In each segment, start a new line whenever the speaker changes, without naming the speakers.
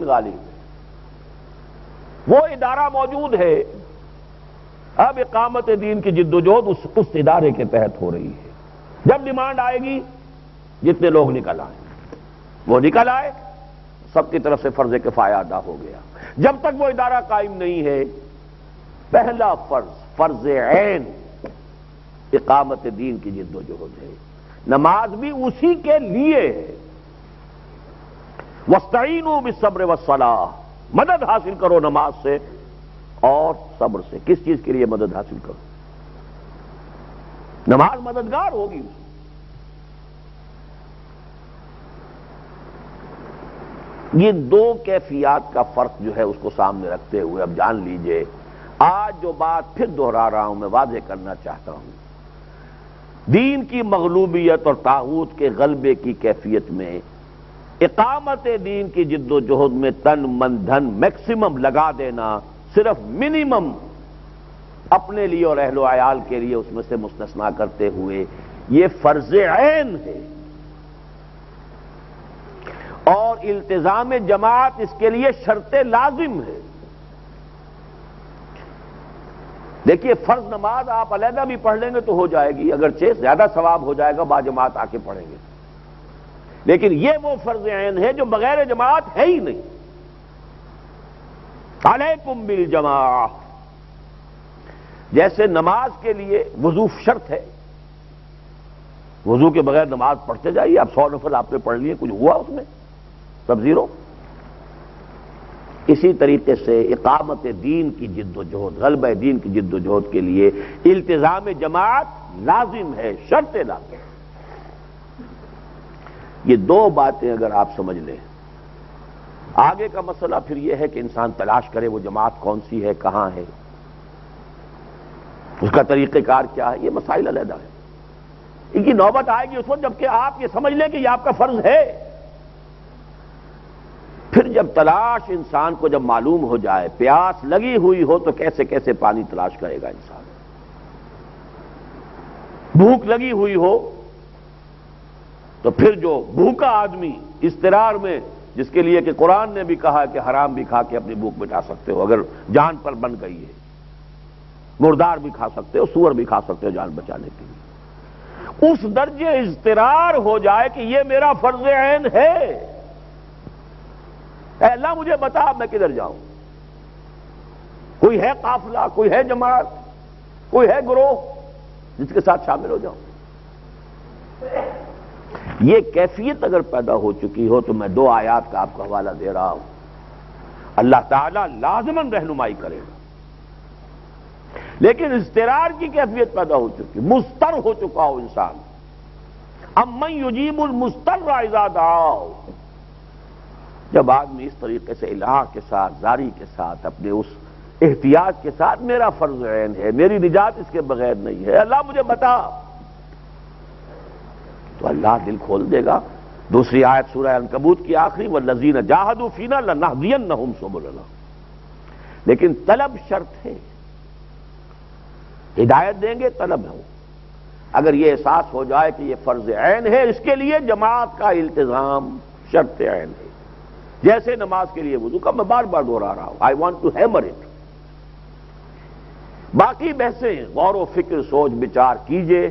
غالب ہے، وہ ادارہ موجود ہے، اب اقامت دین کی جد و جہد اس ادارے کے تحت ہو رہی ہے۔ جب ڈیمانڈ آئے گی جتنے لوگ نکل آئیں وہ نکل آئے، سب کی طرف سے فرض کفایہ ادا ہو گیا۔ جب تک وہ ادارہ قائم نہیں ہے، پہلا فرض عین اقامت دین کی جد و جہد ہے۔ نماز بھی اسی کے لیے ہے۔ وَاسْتَعِینُوا بِالصَّبْرِ وَالصَّلَاةِ، مدد حاصل کرو نماز سے اور صبر سے۔ کس چیز کے لیے مدد حاصل کرو؟ نماز مددگار ہوگی۔ یہ دو کیفیات کا فرق جو ہے اس کو سامنے رکھتے ہوئے اب جان لیجئے، آج جو بات پھر دہرا رہا ہوں میں واضح کرنا چاہتا ہوں، دین کی مغلوبیت اور طاغوت کے غلبے کی کیفیت میں اقامت دین کی جد و جہد میں تن من دھن میکسیمم لگا دینا، صرف منیمم اپنے لیے اور اہل و عیال کے لیے اس میں سے مستثنا کرتے ہوئے، یہ فرض عین ہے، اور التزام جماعت اس کے لیے شرط لازم ہے۔ دیکھیے فرض نماز آپ علیحدہ بھی پڑھ لیں گے تو ہو جائے گی، اگرچہ زیادہ ثواب ہو جائے گا با جماعت آ کے پڑھیں گے، لیکن یہ وہ فرض عین ہے جو بغیر جماعت ہے ہی نہیں۔ علیکم بالجماعہ، جیسے نماز کے لیے وضو شرط ہے، وضو کے بغیر نماز پڑھتے جائیے، آپ 100 نفل آپ نے پڑھ لیے، کچھ ہوا اس میں؟ Sub zero. اسی طریقے سے اقامت دین کی جد و جہد، غلبہ دین کی جد و جہد کے لیے التزام جماعت لازم ہے، شرط لازم ہے۔ یہ دو باتیں اگر آپ سمجھ لیں، آگے کا مسئلہ پھر یہ ہے کہ انسان تلاش کرے وہ جماعت کون سی ہے، کہاں ہے، اس کا طریقہ کار کیا ہے، یہ مسائل علیحدہ ہے۔ ان کی نوبت آئے گی اس وقت جبکہ آپ یہ سمجھ لیں کہ یہ آپ کا فرض ہے۔ پھر جب تلاش انسان کو جب معلوم ہو جائے، پیاس لگی ہوئی ہو تو کیسے کیسے پانی تلاش کرے گا انسان، بھوک لگی ہوئی ہو تو پھر جو بھوکا آدمی اضطرار میں، جس کے لیے کہ قرآن نے بھی کہا کہ حرام بھی کھا کے اپنی بھوک مٹا سکتے ہو اگر جان پر بن گئی ہے، مردار بھی کھا سکتے ہو، سور بھی کھا سکتے ہو جان بچانے کے لیے، اس درجے اضطرار ہو جائے کہ یہ میرا فرض عین ہے، اے اللہ مجھے بتا میں کدھر جاؤں، کوئی ہے قافلہ، کوئی ہے جماعت، کوئی ہے گروہ جس کے ساتھ شامل ہو جاؤں۔ یہ کیفیت اگر پیدا ہو چکی ہو تو میں دو آیات کا آپ کو حوالہ دے رہا ہوں، اللہ تعالیٰ لازماً رہنمائی کرے گا۔ لیکن اضطرار کی کیفیت پیدا ہو چکی، مضطر ہو چکا ہو انسان، امن یجیب المضطر اذا دعاہ، جب آدمی اس طریقے سے الہ کے ساتھ، زاری کے ساتھ، اپنے اس احتیاط کے ساتھ میرا فرض عین ہے، میری نجات اس کے بغیر نہیں ہے، اللہ مجھے بتا، تو اللہ دل کھول دے گا۔ دوسری آیت سورہ عنکبوت کی آخری، والذین جاہدوا فینا لنہدینہم سبلنا، لیکن طلب شرط ہے، ہدایت دیں گے طلب ہو، اگر یہ احساس ہو جائے کہ یہ فرض عین ہے، اس کے لیے جماعت کا التزام شرط عین ہے، جیسے نماز کے لیے وضو کا، میں بار بار دہرا رہا ہوں، I want to hammer it. باقی بحثیں غور و فکر سوچ بچار کیجئے،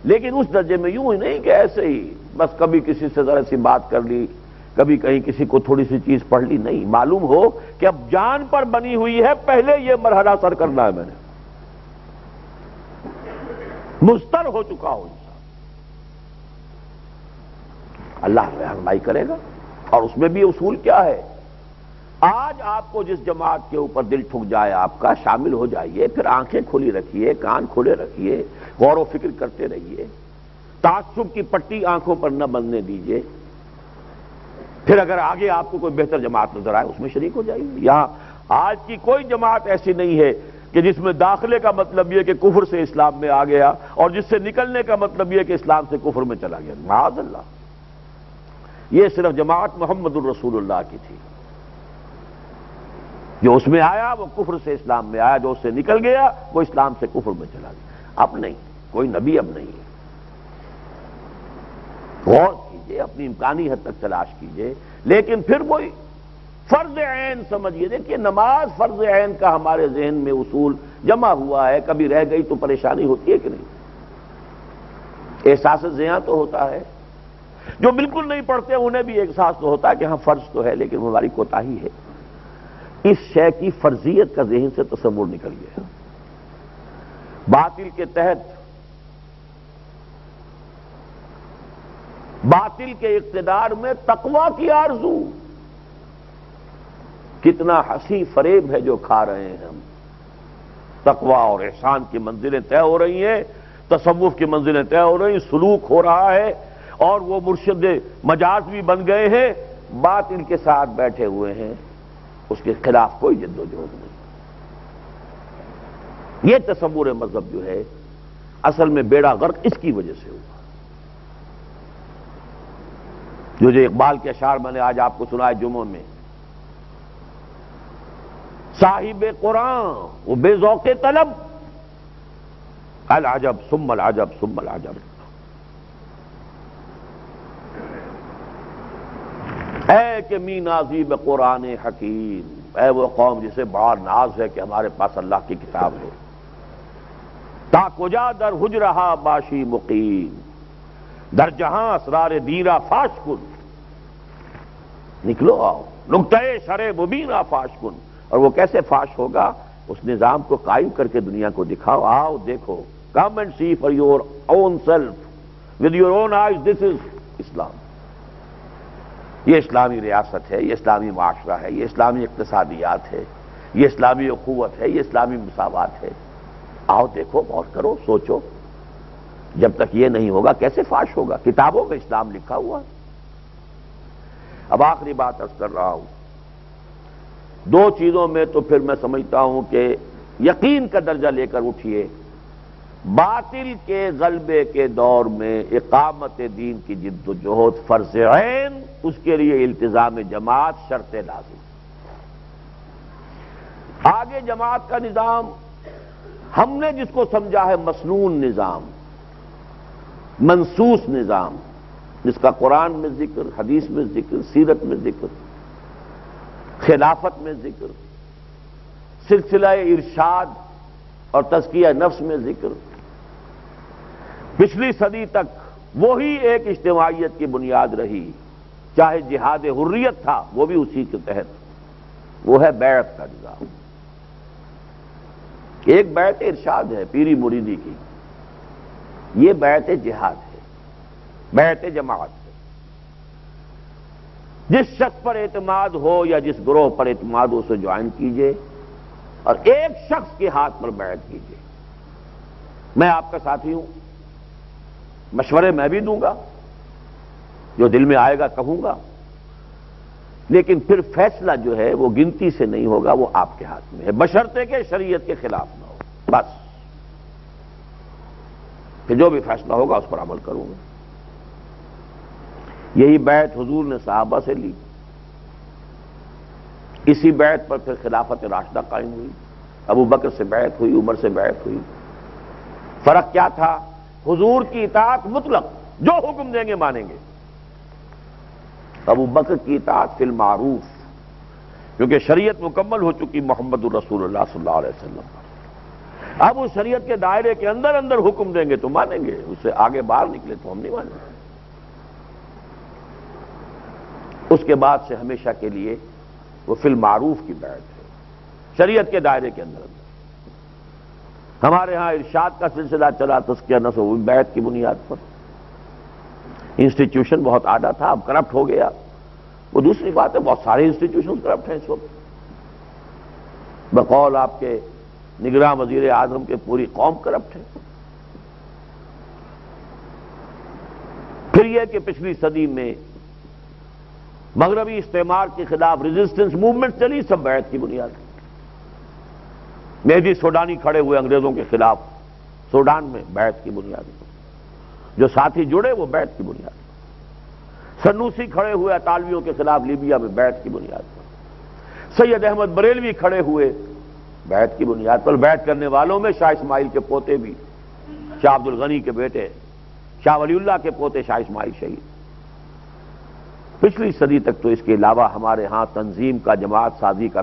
لیکن اس درجے میں یوں ہی نہیں کہ ایسے ہی بس کبھی کسی سے ذرا سی بات کر لی، کبھی کہیں کسی کو تھوڑی سی چیز پڑھ لی، نہیں، معلوم ہو کہ اب جان پر بنی ہوئی ہے، پہلے یہ مرحلہ سر کرنا ہے میں نے، مضطر ہو چکا ہو انسان، اللہ رہنمائی کرے گا۔ اور اس میں بھی اصول کیا ہے، آج آپ کو جس جماعت کے اوپر دل ٹھک جائے آپ کا، شامل ہو جائیے، پھر آنکھیں کھلی رکھیے، کان کھلے رکھیے، غور و فکر کرتے رہیے، تعصب کی پٹی آنکھوں پر نہ بندھنے دیجیے، پھر اگر آگے آپ کو کوئی بہتر جماعت نظر آئے اس میں شریک ہو جائیے۔ یہاں آج کی کوئی جماعت ایسی نہیں ہے کہ جس میں داخلے کا مطلب یہ کہ کفر سے اسلام میں آ گیا، اور جس سے نکلنے کا مطلب یہ کہ اسلام سے کفر میں چلا گیا، معاذ اللہ۔ یہ صرف جماعت محمد الرسول اللہ کی تھی، جو اس میں آیا وہ کفر سے اسلام میں آیا، جو اس سے نکل گیا وہ اسلام سے کفر میں چلا گیا۔ اب نہیں، کوئی نبی اب نہیں ہے، غور کیجئے، اپنی امکانی حد تک تلاش کیجئے، لیکن پھر وہی فرض عین سمجھیے. دیکھیے نماز فرض عین کا ہمارے ذہن میں اصول جمع ہوا ہے، کبھی رہ گئی تو پریشانی ہوتی ہے کہ نہیں؟ احساس زیاں تو ہوتا ہے. جو بالکل نہیں پڑھتے انہیں بھی احساس تو ہوتا ہے کہ ہاں فرض تو ہے لیکن ہماری کوتاہی ہے. اس شے کی فرضیت کا ذہن سے تصور نکل گیا. باطل کے تحت، باطل کے اقتدار میں تقویٰ کی آرزو، کتنا ہنسی فریب ہے جو کھا رہے ہیں ہم. تقویٰ اور احسان کی منزلیں طے ہو رہی ہیں، تصوف کی منزلیں طے ہو رہی ہیں، سلوک ہو رہا ہے، اور وہ مرشد مجاز بھی بن گئے ہیں. باطل کے ساتھ بیٹھے ہوئے ہیں، اس کے خلاف کوئی جد و جہد نہیں. یہ تصور مذہب جو ہے اصل میں بیڑا غرق اس کی وجہ سے ہوا. جو اقبال کے اشعار میں نے آج آپ کو سنائے جمعوں میں، صاحب قرآن وہ بے ذوق طلب، العجب ثم العجب ثم العجب. اے کہ می نازی بقرآن حکیم، اے وہ قوم جسے بڑا ناز ہے کہ ہمارے پاس اللہ کی کتاب ہے. تا کجا در حجرہا باشی مقیم، در جہاں اسرار دیرہ فاش کن. نکلو آؤ نقطۂ شرع مبینہ فاش کن. اور وہ کیسے فاش ہوگا؟ اس نظام کو قائم کر کے دنیا کو دکھاؤ. آؤ دیکھو، come and see for your own self with your own eyes, this is Islam. یہ اسلامی ریاست ہے، یہ اسلامی معاشرہ ہے، یہ اسلامی اقتصادیات ہے، یہ اسلامی اخوت ہے، یہ اسلامی مساوات ہے. آؤ دیکھو، غور کرو، سوچو. جب تک یہ نہیں ہوگا کیسے فاش ہوگا؟ کتابوں میں اسلام لکھا ہوا. اب آخری بات عرض کر رہا ہوں، دو چیزوں میں تو پھر میں سمجھتا ہوں کہ یقین کا درجہ لے کر اٹھیے. باطل کے غلبے کے دور میں اقامت دین کی جد و جہد فرض عین، اس کے لیے التزام جماعت شرط لازم. آگے جماعت کا نظام ہم نے جس کو سمجھا ہے مسنون نظام، منصوص نظام، جس کا قرآن میں ذکر، حدیث میں ذکر، سیرت میں ذکر، خلافت میں ذکر، سلسلہ ارشاد اور تزکیہ نفس میں ذکر، پچھلی صدی تک وہی ایک اجتماعیت کی بنیاد رہی. چاہے جہاد حریت تھا وہ بھی اسی کے تحت. وہ ہے بیعت کا نظام. ایک بیعت ارشاد ہے پیری مریدی کی، یہ بیعت جہاد ہے، بیعت جماعت ہے. جس شخص پر اعتماد ہو یا جس گروہ پر اعتماد ہو اسے جوائن کیجئے اور ایک شخص کے ہاتھ پر بیعت کیجئے. میں آپ کا ساتھی ہوں، مشورے میں بھی دوں گا، جو دل میں آئے گا کہوں گا، لیکن پھر فیصلہ جو ہے وہ گنتی سے نہیں ہوگا، وہ آپ کے ہاتھ میں ہے، بشرطے کہ شریعت کے خلاف نہ ہو. بس کہ جو بھی فیصلہ ہوگا اس پر عمل کروں گا. یہی بیعت حضور نے صحابہ سے لی. اسی بیعت پر پھر خلافت راشدہ قائم ہوئی. ابو بکر سے بیعت ہوئی، عمر سے بیعت ہوئی. فرق کیا تھا؟ حضور کی اطاعت مطلق، جو حکم دیں گے مانیں گے. ابو بکر کی اطاعت فی المعروف، کیونکہ شریعت مکمل ہو چکی محمد الرسول اللہ صلی اللہ علیہ وسلم پر. اب اس شریعت کے دائرے کے اندر اندر حکم دیں گے تو مانیں گے، اس سے آگے باہر نکلے تو ہم نہیں مانیں گے. اس کے بعد سے ہمیشہ کے لیے وہ فی المعروف کی بیعت ہے، شریعت کے دائرے کے اندر اندر. ہمارے ہاں ارشاد کا سلسلہ چلا، تزکیہ نفس وہ بیعت کی بنیاد پر. انسٹیٹیوشن بہت اعلیٰ تھا، اب کرپٹ ہو گیا، وہ دوسری بات ہے. بہت سارے انسٹیٹیوشن کرپٹ ہیں اس وقت. بقول آپ کے نگراں وزیر اعظم کے پوری قوم کرپٹ ہے. پھر یہ کہ پچھلی صدی میں مغربی استعمار کے خلاف ریزسٹنس موومنٹ چلی، سب بیعت کی بنیاد. مہدی سوڈانی کھڑے ہوئے انگریزوں کے خلاف سوڈان میں، بیعت کی بنیاد. جو ساتھی جڑے وہ بیعت کی بنیاد. سنوسی کھڑے ہوئے اطالویوں کے خلاف لیبیا میں، بیعت کی بنیاد پر. سید احمد بریلوی کھڑے ہوئے بیعت کی بنیاد پر. بیعت کرنے والوں میں شاہ اسماعیل کے پوتے بھی، شاہ عبد الغنی کے بیٹے، شاہ ولی اللہ کے پوتے شاہ اسماعیل شہید. پچھلی صدی تک تو اس کے علاوہ ہمارے ہاں تنظیم کا، جماعت سازی کا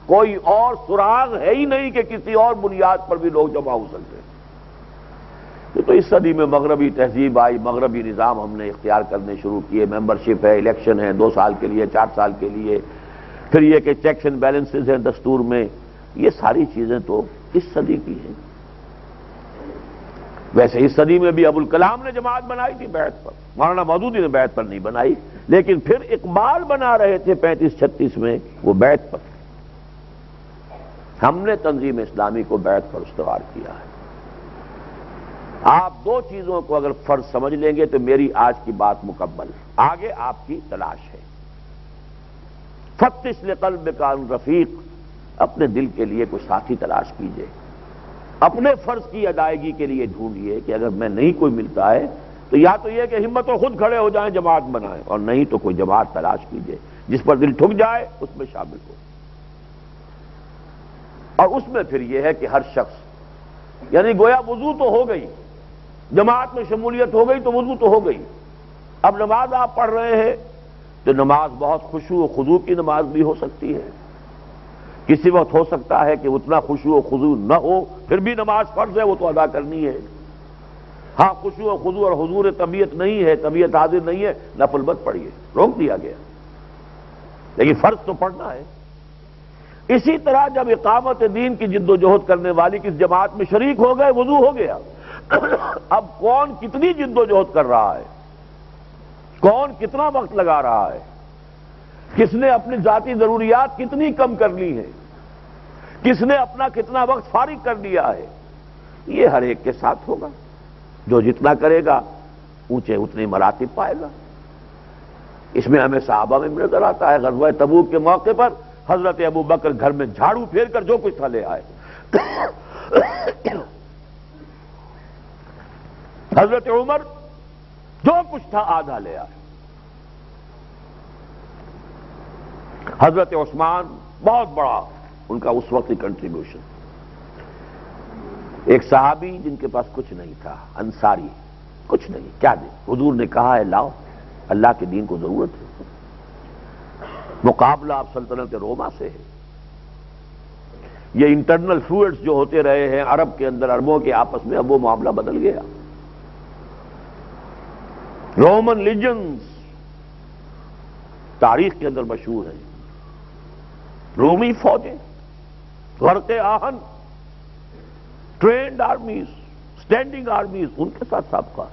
کوئی اور سراغ ہے ہی نہیں کہ کسی اور بنیاد پر بھی لوگ جمع ہو سکتے ہیں۔ تو اس صدی میں مغربی تہذیب آئی، مغربی نظام ہم نے اختیار کرنے شروع کیے، ممبرشپ ہے، الیکشن ہے 2 سال کے لیے، 4 سال کے لیے، پھر یہ کہ چیکس اینڈ بیلنسز ہیں دستور میں، یہ ساری چیزیں تو اس صدی کی ہیں۔ ویسے اس صدی میں بھی ابوالکلام نے جماعت بنائی تھی بیعت پر، مولانا مودودی نے بیعت پر نہیں بنائی، لیکن پھر اقبال بنا رہے تھے 35-36 میں، وہ بیعت پر۔ ہم نے تنظیم اسلامی کو بیعت پر استوار کیا ہے۔ آپ 2 چیزوں کو اگر فرض سمجھ لیں گے تو میری آج کی بات مکمل، آگے آپ کی تلاش ہے۔ فتش لقلبک عن رفیق، اپنے دل کے لیے کوئی ساتھی تلاش کیجئے، اپنے فرض کی ادائیگی کے لیے ڈھونڈیے کہ اگر میں نہیں کوئی ملتا ہے تو یا تو یہ کہ ہمت و خود کھڑے ہو جائیں، جماعت بنائیں، اور نہیں تو کوئی جماعت تلاش کیجئے جس پر دل ٹھک جائے اس میں شامل ہو۔ اور اس میں پھر یہ ہے کہ ہر شخص، یعنی گویا وضو تو ہو گئی، جماعت میں شمولیت ہو گئی تو وضو تو ہو گئی، اب نماز آپ پڑھ رہے ہیں تو نماز بہت خشوع و خضوع کی نماز بھی ہو سکتی ہے، کسی وقت ہو سکتا ہے کہ اتنا خشوع و خضوع نہ ہو، پھر بھی نماز فرض ہے، وہ تو ادا کرنی ہے۔ ہاں خشوع و خضوع اور حضور طبیعت نہیں ہے، طبیعت حاضر نہیں ہے، نفل مت پڑھیے، روک دیا گیا، لیکن فرض تو پڑھنا ہے۔ اسی طرح جب اقامت دین کی جد و جہد کرنے والی کس جماعت میں شریک ہو گئے، وضو ہو گیا، اب کون کتنی جد و جہد کر رہا ہے، کون کتنا وقت لگا رہا ہے، کس نے اپنی ذاتی ضروریات کتنی کم کر لی ہیں، کس نے اپنا کتنا وقت فارغ کر دیا ہے، یہ ہر ایک کے ساتھ ہوگا۔ جو جتنا کرے گا اونچے اتنے مراتب پائے گا۔ اس میں ہمیں صحابہ میں نظر آتا ہے، غزوہ تبوک کے موقع پر حضرت ابو بکر گھر میں جھاڑو پھیر کر جو کچھ تھا لے آئے، حضرت عمر جو کچھ تھا آدھا لے آئے، حضرت عثمان بہت بڑا ان کا اس وقت کی کنٹریبیوشن۔ ایک صحابی جن کے پاس کچھ نہیں تھا، انصاری، کچھ نہیں، کیا دیں، حضور نے کہا ہے لاؤ، اللہ کے دین کو ضرورت ہے۔ مقابلہ اب سلطنت روما سے ہے۔ یہ انٹرنل فلوئڈز جو ہوتے رہے ہیں عرب کے اندر، عربوں کے آپس میں، اب وہ معاملہ بدل گیا۔ رومن لیجنز تاریخ کے اندر مشہور ہیں، رومی فوجیں، غرق آہن، ٹرینڈ آرمیز، سٹینڈنگ آرمیز، ان کے ساتھ سابقہ۔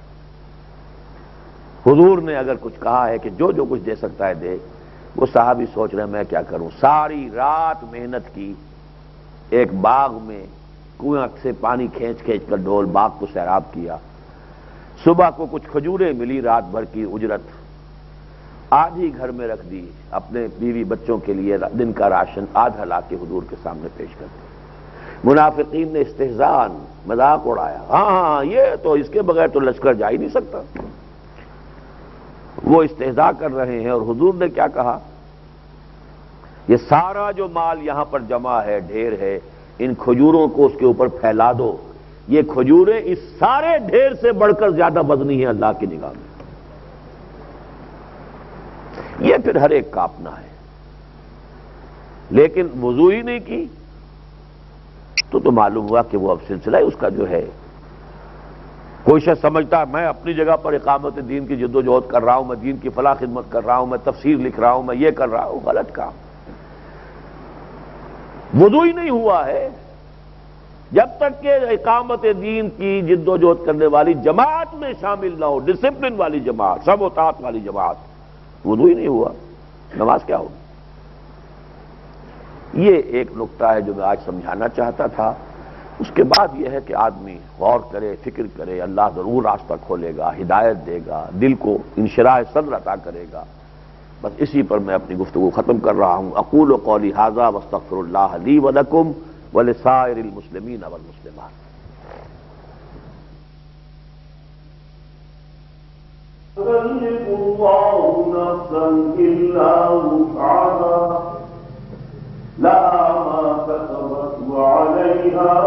حضور نے اگر کچھ کہا ہے کہ جو کچھ دے سکتا ہے دے، وہ صحابی سوچ رہے ہیں میں کیا کروں، ساری رات محنت کی، ایک باغ میں کنواں سے پانی کھینچ کر ڈول باغ کو سیراب کیا، صبح کو کچھ کھجوریں ملی رات بھر کی اجرت، آدھی گھر میں رکھ دی، اپنے بیوی بچوں کے لیے دن کا راشن آدھا لا کے حضور کے سامنے پیش کر دیا۔ منافقین نے استہزاء، مذاق اڑایا، ہاں یہ تو اس کے بغیر تو لشکر جا ہی نہیں سکتا۔ وہ استہزاء کر رہے ہیں، اور حضور نے کیا کہا، یہ سارا جو مال یہاں پر جمع ہے، ڈھیر ہے، ان کھجوروں کو اس کے اوپر پھیلا دو، یہ کھجوریں اس سارے ڈھیر سے بڑھ کر زیادہ وزنی ہیں اللہ کی نگاہ میں۔ یہ پھر ہر ایک کا اپنا ہے، لیکن وضو ہی نہیں کی تو معلوم ہوا کہ وہ اب سلسلہ اس کا جو ہے، کوئی شخص سمجھتا ہے میں اپنی جگہ پر اقامت دین کی جد و جہد کر رہا ہوں، میں دین کی فلاح خدمت کر رہا ہوں، میں تفسیر لکھ رہا ہوں، میں یہ کر رہا ہوں، غلط کام۔ وضو ہی نہیں ہوا ہے، جب تک کہ اقامت دین کی جد و جہد کرنے والی جماعت میں شامل نہ ہو، ڈسپلن والی جماعت، سب و طاعت والی جماعت، وضو ہی نہیں ہوا، نماز کیا ہوگی؟ یہ ایک نقطہ ہے جو میں آج سمجھانا چاہتا تھا۔ اس کے بعد یہ ہے کہ آدمی غور کرے، فکر کرے، اللہ ضرور راستہ کھولے گا، ہدایت دے گا، دل کو انشراح صدر عطا کرے گا۔ بس اسی پر میں اپنی گفتگو ختم کر رہا ہوں۔ اقول قولی ھذا واستغفر اللہ لی ولکم ولسائر المسلمین والمسلمات۔
يكلف الله نفسا إلا وسعها لها ما كسبت وعليها